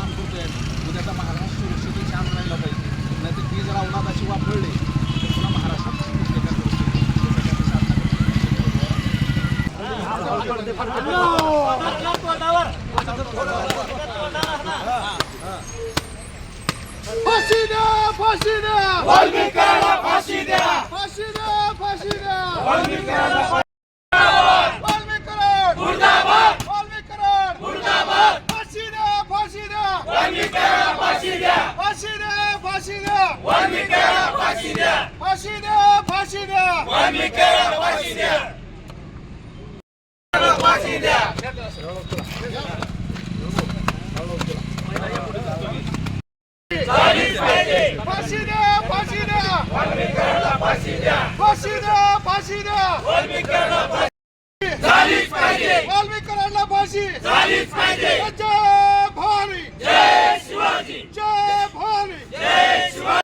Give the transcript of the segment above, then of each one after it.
काम करतोय उद्याचा महाराष्ट्र सुरक्षित शांत राहिला पाहिजे, नाहीतर ती जर अवलाद अशी वापरली तर पुन्हा महाराष्ट्रात फाशी द्या, फाशी द्या, वाल्मिकांना फाशी द्या, फाशी द्या, फाशी द्या, वाल्मिकांना वाल्मीकरण मुर्दाबाद, वाल्मीकरण मुर्दाबाद, फाशी द्या, फाशी द्या, वाल्मिकांना फाशी द्या, फाशी द्या, फाशी द्या, वाल्मिकांना फाशी द्या, फाशी द्या, फाशी द्या, वाल्मिकांना फाशी द्या, फाशी द्या. झालीच पाहिजे, फाशी द्या, फाशी द्या, वाल्मिकांना फाशी द्या, फाशी द्या, फाशी द्या, वाल्मिकांना फाशी झालीच पाहिजे, वाल्मीकरणला फाशी झालीच पाहिजे. जय भवानी, जय शिवाजी, जय भवानी. जय शिवाजी.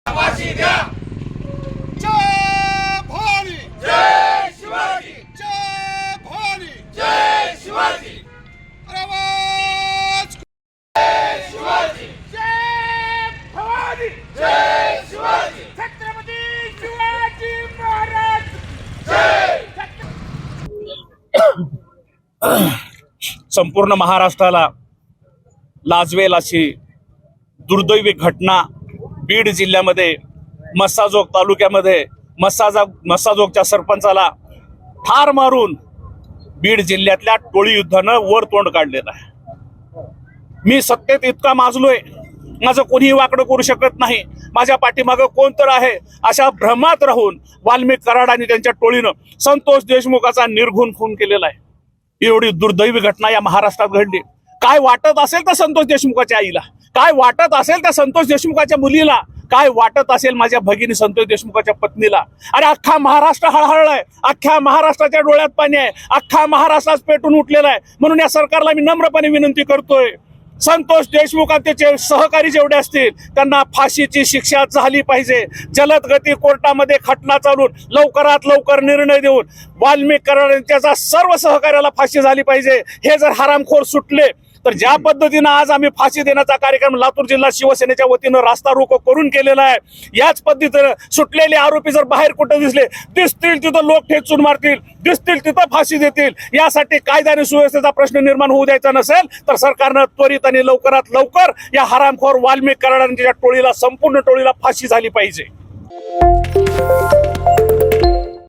फाशी द्या, जय भवानी, जय शिवाजी, जय भवानी. जय शिवाजी, आवाज जय शिवाजी, जय भवानी, जय शिवाजी, छत्रपती शिवाजी महाराज. संपूर्ण महाराष्ट्राला लाजवेल अशी दुर्दैवी घटना बीड जिल्ह्यामध्ये मस्साजोग तालुक्यामध्ये मस्साजोगच्या सरपंचाला ठार मारून बीड जिल्ह्यातल्या टोळी युद्धानं वर तोंड काढलेलं आहे. मी सत्तेत इतका माजलोय, माझं कोणीही वाकडं करू शकत नाही, माझ्या पाठीमागं कोण तर आहे अशा भ्रमात राहून वाल्मिक कराड आणि त्यांच्या टोळीनं संतोष देशमुखाचा निर्घुण खून केलेला आहे. एवढी दुर्दैवी घटना या महाराष्ट्रात घडली. काय वाटत असेल त्या संतोष देशमुखाच्या आईला, काय वाटत असेल त्या संतोष देशमुखाच्या मुलीला, काय वाटत असेल माझ्या भगिनी संतोष देशमुखाच्या पत्नीला. अरे अख्खा महाराष्ट्र हळहळलाय, अख्ख्या महाराष्ट्राच्या डोळ्यात पाणी आहे, अख्खा महाराष्ट्रात पेटून उठलेला आहे. म्हणून या सरकारला मी नम्रपणे विनंती करतोय, संतोष देशमुख आणि त्याचे सहकारी जेवढे असतील त्यांना फाशीची शिक्षा झाली पाहिजे. जलद गती कोर्टामध्ये खटला चालून लवकरात लवकर निर्णय देऊन वाल्मिक कराड यांच्या सर्व सहकार्याला फाशी झाली पाहिजे. हे जर हरामखोर सुटले तर ज्या पद्धतीनं आज आम्ही फाशी देण्याचा कार्यक्रम लातूर जिल्हा शिवसेनेच्या वतीनं रास्ता रोको करून केलेला आहे, याच पद्धतीनं सुटलेले आरोपी जर बाहेर कुठे दिसतील तिथं लोक ठेचून मारतील, दिसतील तिथं फाशी देतील. यासाठी कायदा आणि सुव्यवस्थेचा प्रश्न निर्माण होऊ द्यायचा नसेल तर सरकारनं त्वरित आणि लवकरात लवकर या हरामखोर वाल्मिक कराडांच्या टोळीला, संपूर्ण टोळीला फाशी झाली पाहिजे.